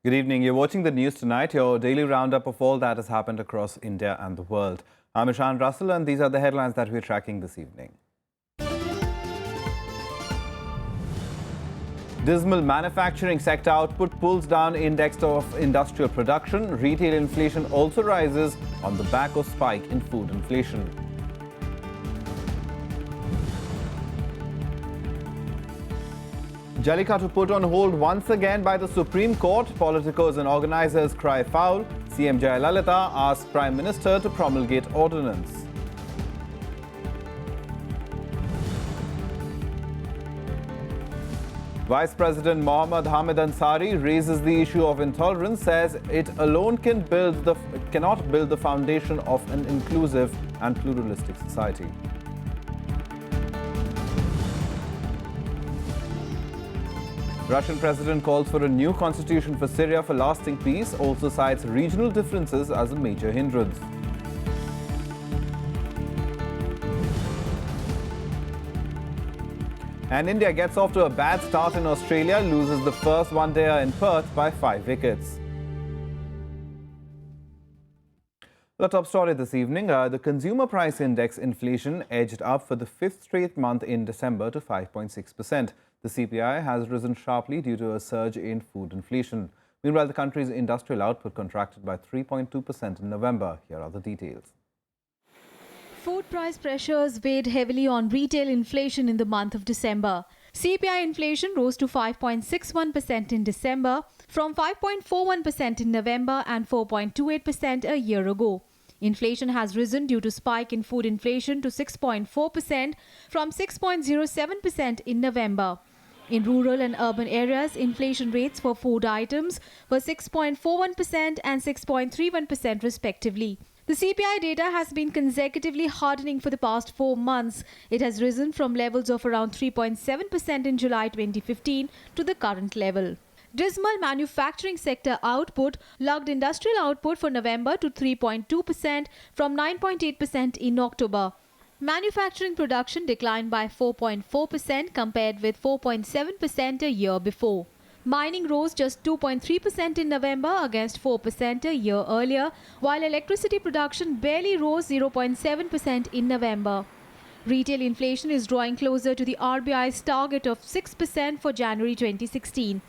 Good evening. You're watching the news tonight, your daily roundup of all that has happened across India and the world. I'm Ishan Russell, and these are the headlines that we're tracking this evening. Dismal manufacturing sector output pulls down index of industrial production. Retail inflation also rises on the back of spike in food inflation. Jallikattu put on hold once again by the Supreme Court. Politicos and organisers cry foul. CM Jayalalitha asks Prime Minister to promulgate ordinance. Vice President Mohammad Hamid Ansari raises the issue of intolerance, says it alone cannot build the foundation of an inclusive and pluralistic society. Russian president calls for a new constitution for Syria for lasting peace, also cites regional differences as a major hindrance. And India gets off to a bad start in Australia, loses the first one-dayer in Perth by 5 wickets. The top story this evening, the consumer price index inflation edged up for the 5th straight month in December to 5.6%. The CPI has risen sharply due to a surge in food inflation. Meanwhile, the country's industrial output contracted by 3.2% in November. Here are the details. Food price pressures weighed heavily on retail inflation in the month of December. CPI inflation rose to 5.61% in December from 5.41% in November and 4.28% a year ago. Inflation has risen due to spike in food inflation to 6.4% from 6.07% in November. In rural and urban areas, inflation rates for food items were 6.41% and 6.31% respectively. The CPI data has been consecutively hardening for the past 4 months. It has risen from levels of around 3.7% in July 2015 to the current level. Dismal manufacturing sector output logged industrial output for November to 3.2% from 9.8% in October. Manufacturing production declined by 4.4% compared with 4.7% a year before. Mining rose just 2.3% in November against 4% a year earlier, while electricity production barely rose 0.7% in November. Retail inflation is drawing closer to the RBI's target of 6% for January 2016.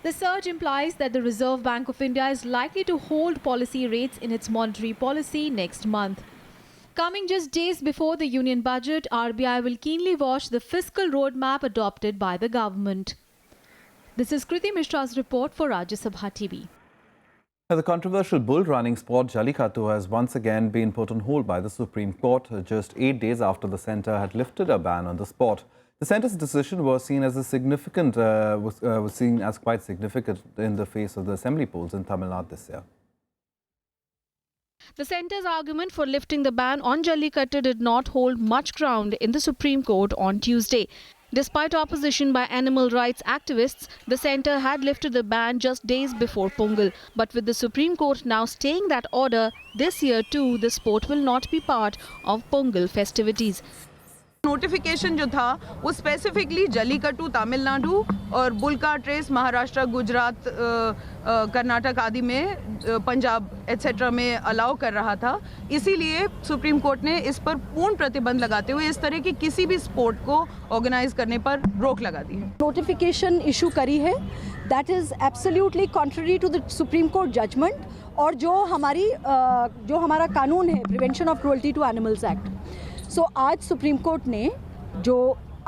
The surge implies that the Reserve Bank of India is likely to hold policy rates in its monetary policy next month. Coming just days before the union budget, RBI will keenly watch the fiscal roadmap adopted by the government. This is Kriti Mishra's report for Rajya Sabha TV. The controversial bull running sport Jallikattu has once again been put on hold by the Supreme Court just 8 days after the centre had lifted a ban on the sport. The centre's decision was seen as quite significant in the face of the assembly polls in Tamil Nadu this year. The centre's argument for lifting the ban on Jallikattu did not hold much ground in the Supreme Court on Tuesday. Despite opposition by animal rights activists, the centre had lifted the ban just days before Pongal. But with the Supreme Court now staying that order, this year too, the sport will not be part of Pongal festivities. Notification जो था वो specifically Jallikattu Tamil Nadu और bull cart race Maharashtra, Gujarat, Karnataka आदि में, Punjab etcetera में allow कर रहा था. इसीलिए सुप्रीम कोर्ट ने इस पर पूर्ण प्रतिबंध लगाते हुए इस तरह की किसी भी स्पोर्ट को ऑर्गेनाइज करने पर रोक लगा दी है. नोटिफिकेशन इशू करी है, that is absolutely contrary to the Supreme Court judgement और जो हमारा कानून है prevention of cruelty to animals act. So आज सुप्रीम कोर्ट ने जो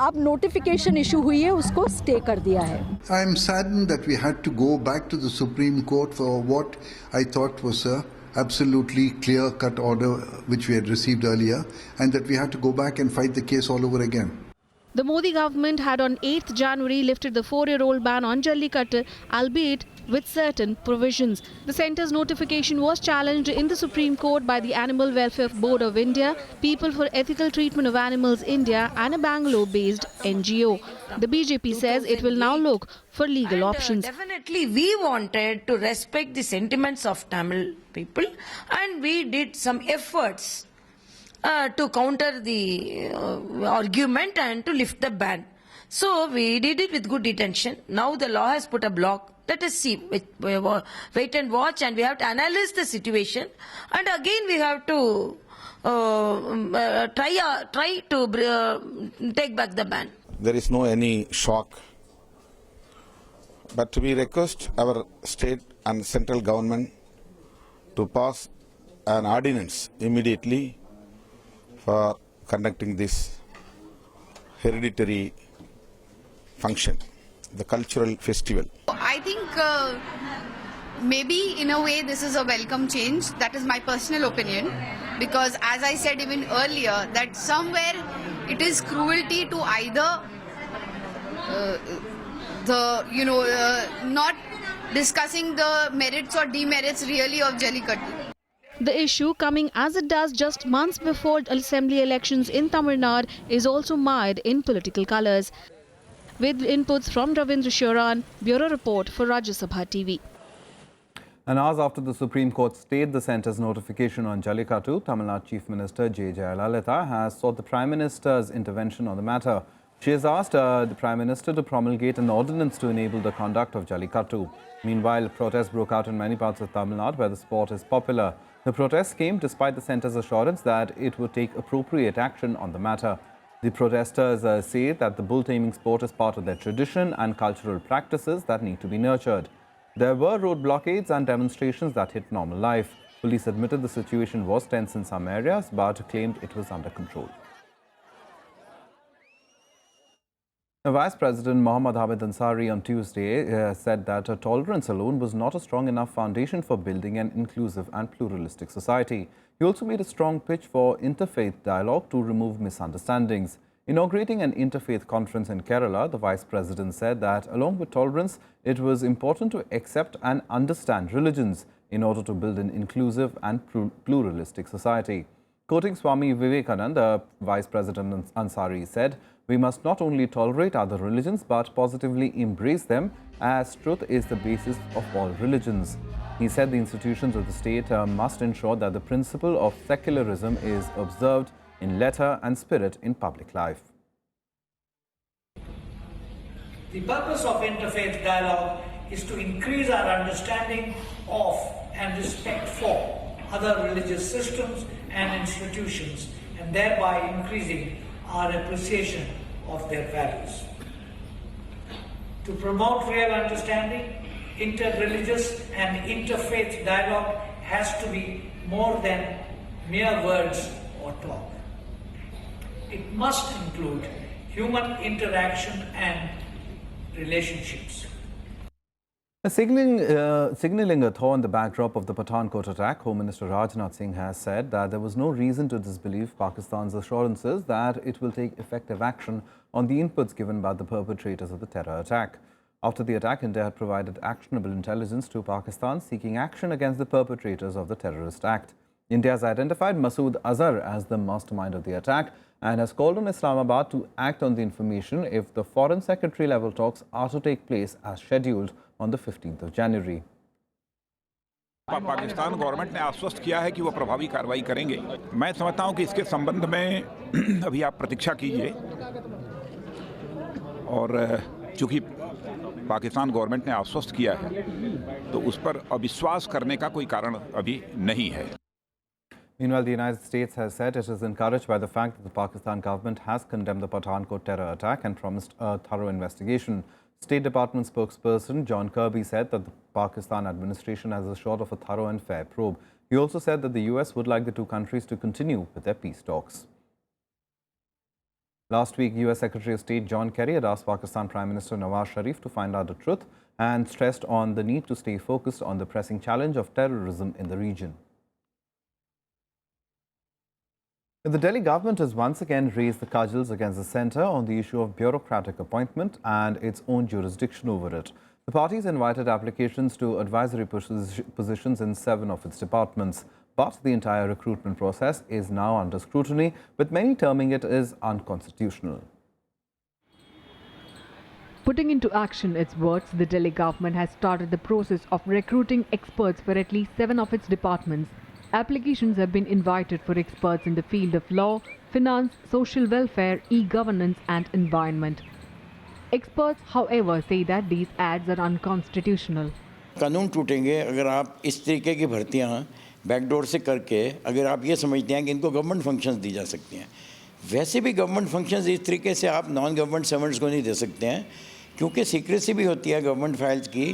अब नोटिफिकेशन इशू हुई है उसको स्टे कर दिया है. I am saddened that we had to go back to the Supreme Court for what I thought was a absolutely clear-cut order which we had received earlier, and that we had to go back and fight the case all over again. The Modi government had on 8th January lifted the 4-year-old ban on Jallikattu, albeit with certain provisions. The centre's notification was challenged in the Supreme Court by the Animal Welfare Board of India, People for Ethical Treatment of Animals India and a Bangalore-based NGO. The BJP says it will now look for legal options. Definitely we wanted to respect the sentiments of Tamil people, and we did some efforts to counter the argument and to lift the ban. So we did it with good intention. Now the law has put a block. Let us see, wait and watch, and we have to analyze the situation, and again we have to try to take back the ban. There is no any shock, but we request our state and central government to pass an ordinance immediately for conducting this hereditary function, the cultural festival. I think maybe in a way this is a welcome change. That is my personal opinion, because as I said even earlier, that somewhere it is cruelty to either not discussing the merits or demerits really of Jallikattu. The issue, coming as it does just months before assembly elections in Tamil Nadu, is also mired in political colours. With inputs from Ravindra Shoran, Bureau Report for Rajya Sabha TV. And hours after the Supreme Court stayed the centre's notification on Jallikattu, Tamil Nadu Chief Minister J. Jayalalitha has sought the Prime Minister's intervention on the matter. She has asked the Prime Minister to promulgate an ordinance to enable the conduct of Jallikattu. Meanwhile, protests broke out in many parts of Tamil Nadu where the sport is popular. The protests came despite the centre's assurance that it would take appropriate action on the matter. The protesters say that the bull taming sport is part of their tradition and cultural practices that need to be nurtured. There were road blockades and demonstrations that hit normal life. Police admitted the situation was tense in some areas but claimed it was under control. Vice President Mohammad Hamid Ansari on Tuesday said that tolerance alone was not a strong enough foundation for building an inclusive and pluralistic society. He also made a strong pitch for interfaith dialogue to remove misunderstandings. Inaugurating an interfaith conference in Kerala, the Vice President said that along with tolerance, it was important to accept and understand religions in order to build an inclusive and pluralistic society. Quoting Swami Vivekananda, Vice President Ansari said, "We must not only tolerate other religions but positively embrace them, as truth is the basis of all religions." He said the institutions of the state must ensure that the principle of secularism is observed in letter and spirit in public life. The purpose of interfaith dialogue is to increase our understanding of and respect for other religious systems and institutions, and thereby increasing our appreciation of their values. To promote real understanding, interreligious and interfaith dialogue has to be more than mere words or talk. It must include human interaction and relationships. Signalling a thaw in the backdrop of the Pathankot attack, Home Minister Rajnath Singh has said that there was no reason to disbelieve Pakistan's assurances that it will take effective action on the inputs given by the perpetrators of the terror attack. After the attack, India had provided actionable intelligence to Pakistan seeking action against the perpetrators of the terrorist act. India has identified Masood Azhar as the mastermind of the attack and has called on Islamabad to act on the information if the Foreign Secretary level talks are to take place as scheduled on the 15th of January. Pakistan government ने आश्वस्त किया है कि वो प्रभावी कार्रवाई करेंगे। मैं समझता हूं कि इसके संबंध में अभी आप प्रतीक्षा कीजिए, और चूंकि पाकिस्तान गवर्नमेंट ने आश्वस्त किया है तो उस पर अविश्वास करने का कोई कारण अभी नहीं है। Meanwhile, the United States has said it is encouraged by the fact that the Pakistan government has condemned the Pathankot terror attack and promised a thorough investigation. State Department spokesperson John Kirby said that the Pakistan administration has assured of a thorough and fair probe. He also said that the US would like the two countries to continue with their peace talks. Last week, US Secretary of State John Kerry had asked Pakistan Prime Minister Nawaz Sharif to find out the truth and stressed on the need to stay focused on the pressing challenge of terrorism in the region. The Delhi government has once again raised the cudgels against the centre on the issue of bureaucratic appointment and its own jurisdiction over it. The parties invited applications to advisory positions in 7 of its departments. But the entire recruitment process is now under scrutiny, with many terming it as unconstitutional. Putting into action its words, the Delhi government has started the process of recruiting experts for at least 7 of its departments. Applications have been invited for experts in the field of law, finance, social welfare, e-governance and environment. Experts, however, say that these ads are unconstitutional. कानून टूटेंगे अगर आप इस तरीके की भर्तियां backdoor से करके अगर आप ये समझते हैं कि इनको गवर्नमेंट फंक्शंस दी जा सकती हैं। वैसे भी गवर्नमेंट फंक्शंस इस तरीके से आप नॉन गवर्नमेंट सर्वेंट्स को नहीं दे सकते हैं क्योंकि सीक्रेसी भी होती है गवर्नमेंट फाइल्स की।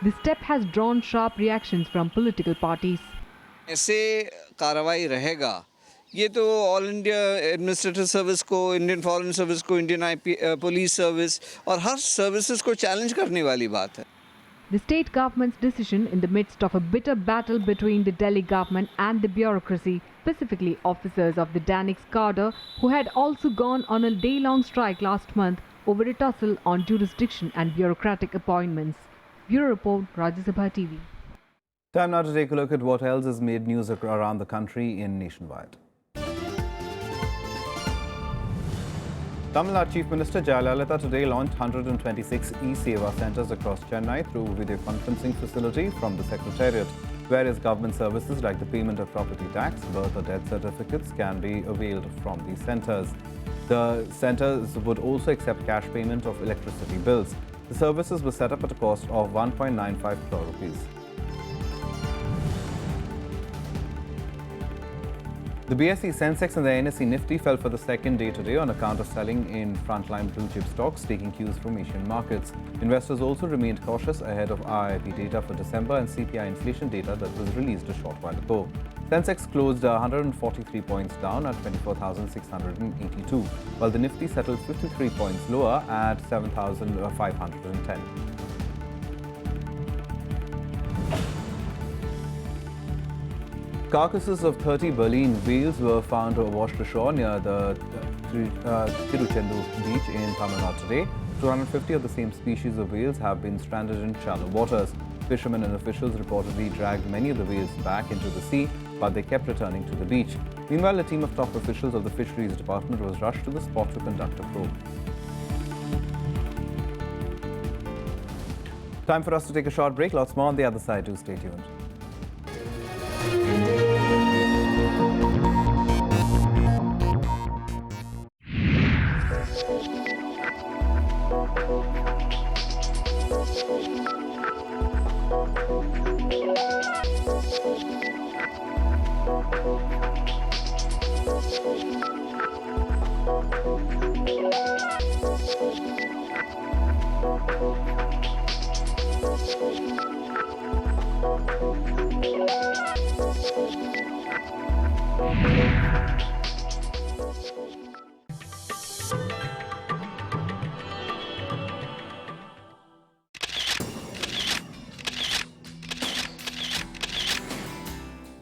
This step has drawn sharp reactions from political parties. ऐसे कार्रवाई रहेगा ये तो ऑल इंडिया एडमिनिस्ट्रेटिव सर्विस को, इंडियन फॉरेन सर्विस को, इंडियन पुलिस सर्विस और हर सर्विसेज को चैलेंज करने वाली बात है। The state government's decision in the midst of a bitter battle between the Delhi government and the bureaucracy, specifically officers of the Danix cadre, who had also gone on a day-long strike last month over a tussle on jurisdiction and bureaucratic appointments. Bureau Report, Rajya Sabha TV. Time now to take a look at what else has made news around the country in Nationwide. Tamil Nadu Chief Minister Jayalalitha today launched 126 e-Seva centres across Chennai through a video conferencing facility from the Secretariat. Various government services like the payment of property tax, birth or death certificates can be availed from these centres. The centres would also accept cash payment of electricity bills. The services were set up at a cost of 1.95 crore rupees. The BSE Sensex and the NSE Nifty fell for the second day today on account of selling in frontline blue chip stocks, taking cues from Asian markets. Investors also remained cautious ahead of RIP data for December and CPI inflation data that was released a short while ago. Sensex closed 143 points down at 24,682, while the Nifty settled 53 points lower at 7,510. Carcasses of 30 baleen whales were found washed ashore near the Tiruchendu beach in Tamil Nadu today. 250 of the same species of whales have been stranded in shallow waters. Fishermen and officials reportedly dragged many of the whales back into the sea, but they kept returning to the beach. Meanwhile, a team of top officials of the Fisheries Department was rushed to the spot to conduct a probe. Time for us to take a short break. Lots more on the other side. Do stay tuned.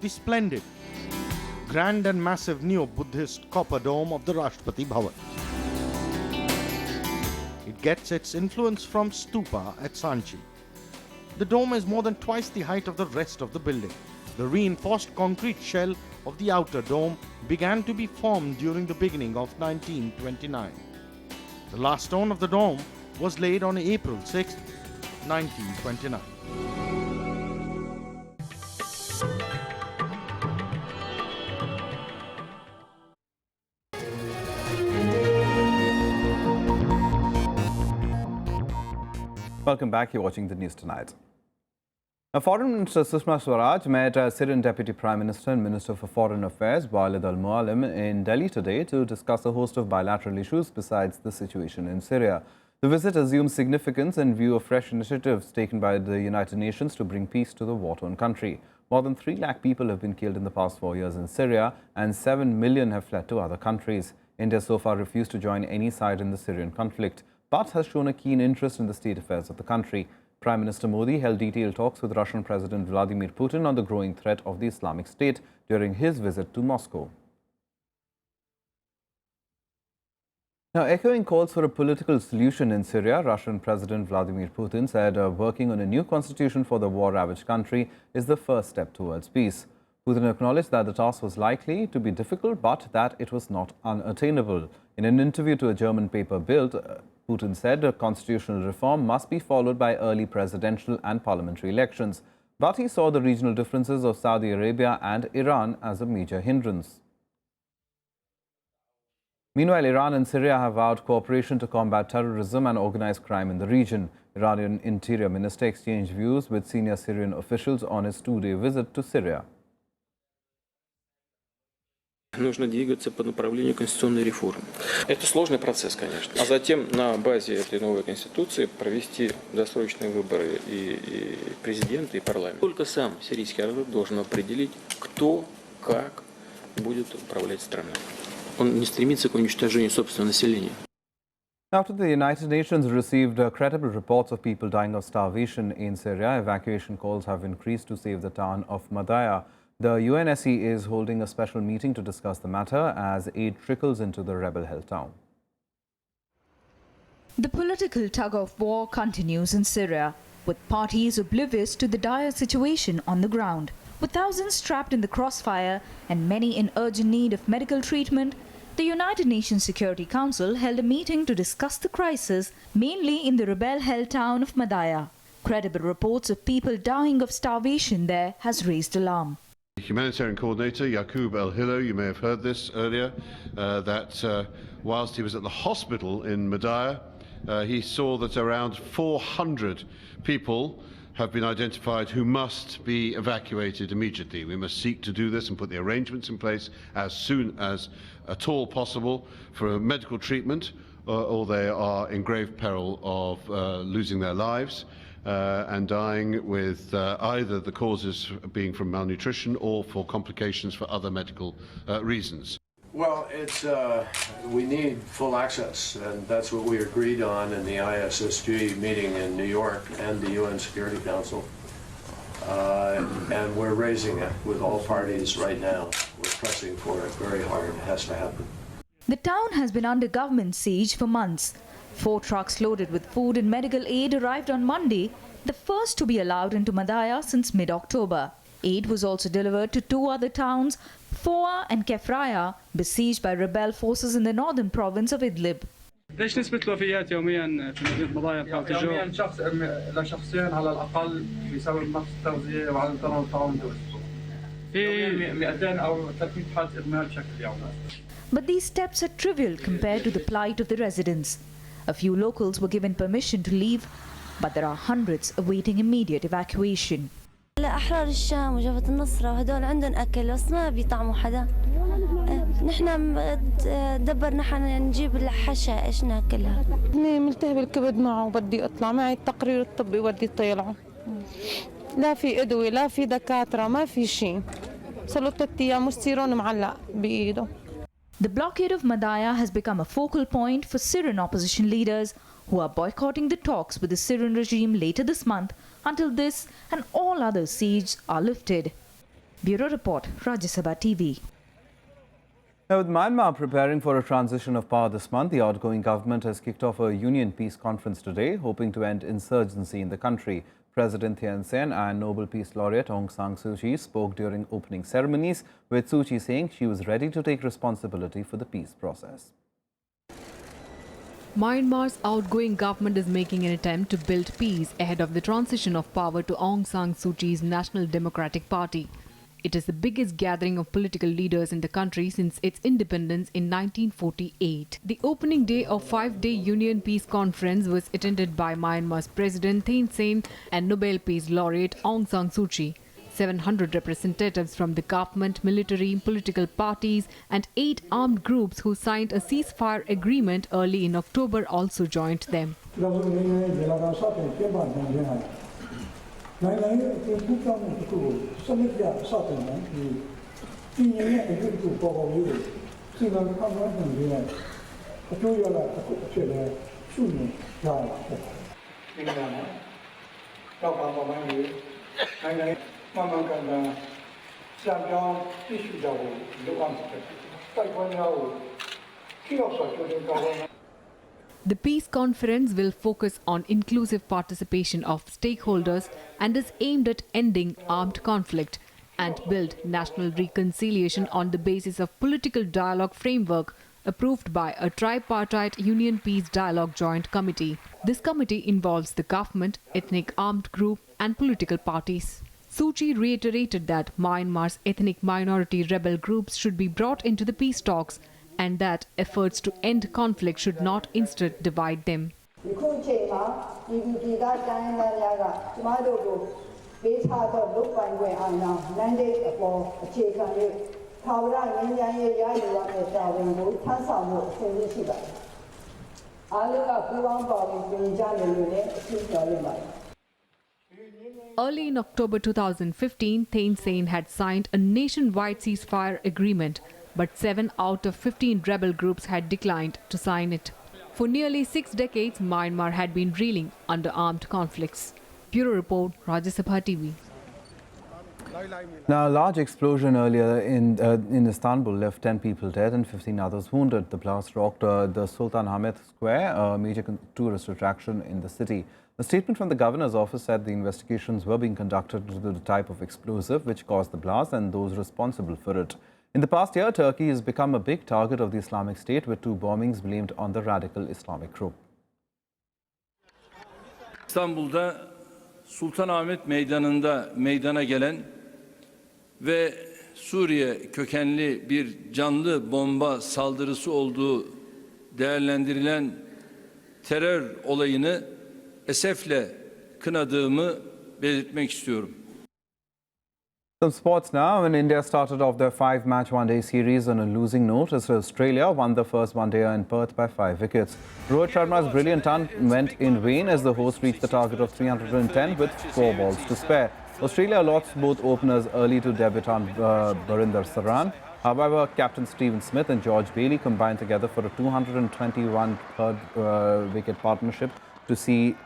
The splendid, grand and massive neo-Buddhist copper dome of the Rashtrapati Bhavan. It gets its influence from stupa at Sanchi. The dome is more than twice the height of the rest of the building. The reinforced concrete shell of the outer dome began to be formed during the beginning of 1929. The last stone of the dome was laid on April 6, 1929. Welcome back. You're watching the news tonight. Now, Foreign Minister Sushma Swaraj met Syrian Deputy Prime Minister and Minister for Foreign Affairs Walid al-Muallim in Delhi today to discuss a host of bilateral issues besides the situation in Syria. The visit assumes significance in view of fresh initiatives taken by the United Nations to bring peace to the war-torn country. More than 3 lakh people have been killed in the past 4 years in Syria and 7 million have fled to other countries. India so far refused to join any side in the Syrian conflict, but has shown a keen interest in the state affairs of the country. Prime Minister Modi held detailed talks with Russian President Vladimir Putin on the growing threat of the Islamic State during his visit to Moscow. Now, echoing calls for a political solution in Syria, Russian President Vladimir Putin said working on a new constitution for the war-ravaged country is the first step towards peace. Putin acknowledged that the task was likely to be difficult, but that it was not unattainable. In an interview to a German paper Bild, Putin said a constitutional reform must be followed by early presidential and parliamentary elections. But he saw the regional differences of Saudi Arabia and Iran as a major hindrance. Meanwhile, Iran and Syria have vowed cooperation to combat terrorism and organized crime in the region. Iranian Interior Minister exchanged views with senior Syrian officials on his two-day visit to Syria. Нужно двигаться по направлению конституционной реформы. Это сложный процесс, конечно. А затем на базе этой новой конституции провести досрочные выборы и президента, и парламента. Только сам сирийский народ должен определить, кто, как будет управлять страной. Он не стремится к уничтожению собственного населения. After the United Nations received credible reports of people dying of starvation in Syria, evacuation calls have increased to save the town of Madaya. The UNSC is holding a special meeting to discuss the matter as aid trickles into the rebel-held town. The political tug-of-war continues in Syria, with parties oblivious to the dire situation on the ground. With thousands trapped in the crossfire and many in urgent need of medical treatment, the United Nations Security Council held a meeting to discuss the crisis, mainly in the rebel-held town of Madaya. Credible reports of people dying of starvation there has raised alarm. Humanitarian coordinator Yaqub El-Hilo, you may have heard this earlier, that whilst he was at the hospital in Madaya, he saw that around 400 people have been identified who must be evacuated immediately. We must seek to do this and put the arrangements in place as soon as at all possible for medical treatment, or they are in grave peril of losing their lives and dying with either the causes being from malnutrition or for complications for other medical reasons. Well, we need full access, and that's what we agreed on in the ISSG meeting in New York and the UN Security Council. And we're raising it with all parties right now. We're pressing for it very hard. It has to happen. The town has been under government siege for months. 4 trucks loaded with food and medical aid arrived on Monday, the first to be allowed into Madaya since mid-October. Aid was also delivered to 2 other towns, Foa and Kefraya, besieged by rebel forces in the northern province of Idlib. ليش نسبة الوفيات يوميا في مدينة مضايا بتاعت الجو؟ يوميا شخص لشخصين على الأقل بسبب نقص التغذية وعدم تناول الطعام الدولي. في 200 أو 300 حالة إدمان بشكل يومي. But these steps are trivial compared to the plight of the residents. A few locals were given permission to leave, but there are hundreds awaiting immediate evacuation. أحرار الشام وجبهة النصرة وهدول عندهم أكل بس ما بيطعموا حدا. نحن دبرنا حنا نجيب الحشا إيش ناكلها. أنا ملتهب الكبد معه وبدي أطلع معي التقرير الطبي بدي طلعه. لا في أدوية لا في دكاترة ما في شيء. صار له 3 أيام مستيرون معلق بإيده. The blockade of Madaya has become a focal point for Syrian opposition leaders who are boycotting the talks with the Syrian regime later this month until this and all other sieges are lifted. Bureau Report, Rajya Sabha TV. Now, with Myanmar preparing for a transition of power this month, the outgoing government has kicked off a union peace conference today, hoping to end insurgency in the country. President Thein Sein and Nobel Peace Laureate Aung San Suu Kyi spoke during opening ceremonies, with Suu Kyi saying she was ready to take responsibility for the peace process. Myanmar's outgoing government is making an attempt to build peace ahead of the transition of power to Aung San Suu Kyi's National Democratic Party. It is the biggest gathering of political leaders in the country since its independence in 1948. The opening day of 5-day Union Peace Conference was attended by Myanmar's President Thein Sein and Nobel Peace Laureate Aung San Suu Kyi. 700 representatives from the government, military, political parties and 8 armed groups who signed a ceasefire agreement early in October also joined them. The peace conference will focus on inclusive participation of stakeholders and is aimed at ending armed conflict and build national reconciliation on the basis of political dialogue framework approved by a tripartite Union Peace Dialogue Joint Committee. This committee involves the government, ethnic armed group and political parties. Suu Kyi reiterated that Myanmar's ethnic minority rebel groups should be brought into the peace talks and that efforts to end conflict should not instead divide them. Early in October 2015, Thein Sein had signed a nationwide ceasefire agreement, but 7 out of 15 rebel groups had declined to sign it. For nearly 6 decades, Myanmar had been reeling under armed conflicts. Bureau Report, Rajya Sabha TV. Now, a large explosion earlier in Istanbul left 10 people dead and 15 others wounded. The blast rocked the Sultan Ahmet Square, a major tourist attraction in the city. A statement from the governor's office said the investigations were being conducted into the type of explosive which caused the blast and those responsible for it. In the past year, Turkey has become a big target of the Islamic State, with 2 bombings blamed on the radical Islamic group. İstanbul'da Sultanahmet Meydanı'nda meydana gelen ve Suriye kökenli bir canlı bomba saldırısı olduğu değerlendirilen terör olayını esefle kınadığımı belirtmek istiyorum. Some sports now. When India started off their 5-match one-day series on a losing note, as Australia won the first one-day in Perth by 5 wickets. Rohit Sharma's brilliant run went in vain as the host reached the target of 310 with 4 balls to spare. Australia lost both openers early to debutant Barinder Saran. However, captain Stephen Smith and George Bailey combined together for a 221 third-wicket partnership to see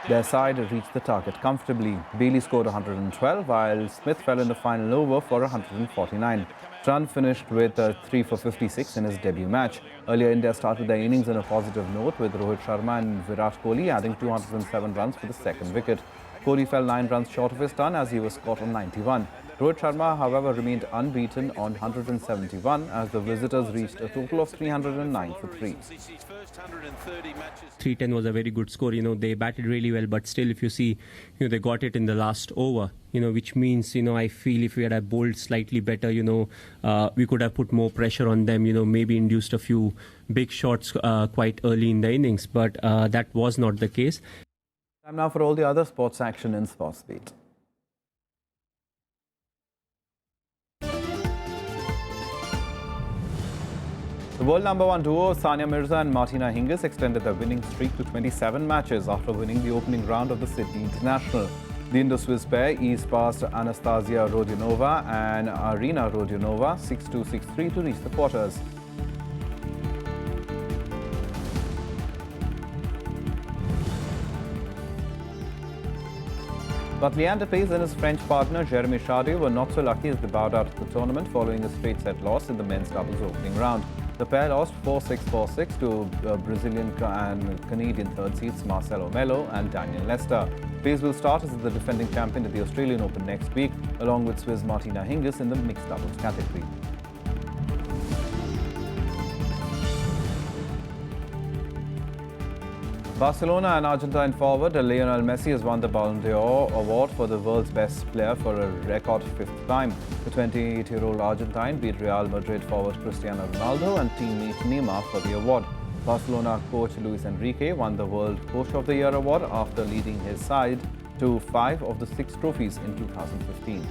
their side reached the target comfortably. Bailey scored 112, while Smith fell in the final over for 149. Trun finished with 3 for 56 in his debut match. Earlier, India started their innings on a positive note, with Rohit Sharma and Virat Kohli adding 207 runs for the second wicket. Kohli fell 9 runs short of his ton as he was caught on 91. Rohit Sharma, however, remained unbeaten on 171 as the visitors reached a total of 309 for 3. 310 was a very good score. They batted really well, but still, if you see, they got it in the last over, which means, I feel if we had bowled slightly better, we could have put more pressure on them, maybe induced a few big shots quite early in the innings, but that was not the case. Time now for all the other sports action in Sports Beat. The world #1 duo Sania Mirza and Martina Hingis extended their winning streak to 27 matches after winning the opening round of the Sydney International. The Indo-Swiss pair eased past Anastasia Rodionova and Arina Rodionova 6-2, 6-3 to reach the quarters. But Leander Paes and his French partner Jeremy Chardy were not so lucky as they bowed out of the tournament following a straight set loss in the men's doubles opening round. The pair lost 4-6, 4-6 to Brazilian and Canadian third seeds Marcelo Melo and Daniel Lester. Paes will start as the defending champion at the Australian Open next week, along with Swiss Martina Hingis in the mixed doubles category. Barcelona and Argentine forward Lionel Messi has won the Ballon d'Or award for the world's best player for a record 5th time. The 28-year-old Argentine beat Real Madrid forward Cristiano Ronaldo and teammate Neymar for the award. Barcelona coach Luis Enrique won the World Coach of the Year award after leading his side to 5 of the 6 trophies in 2015.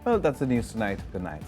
Well, that's the news tonight. Good night.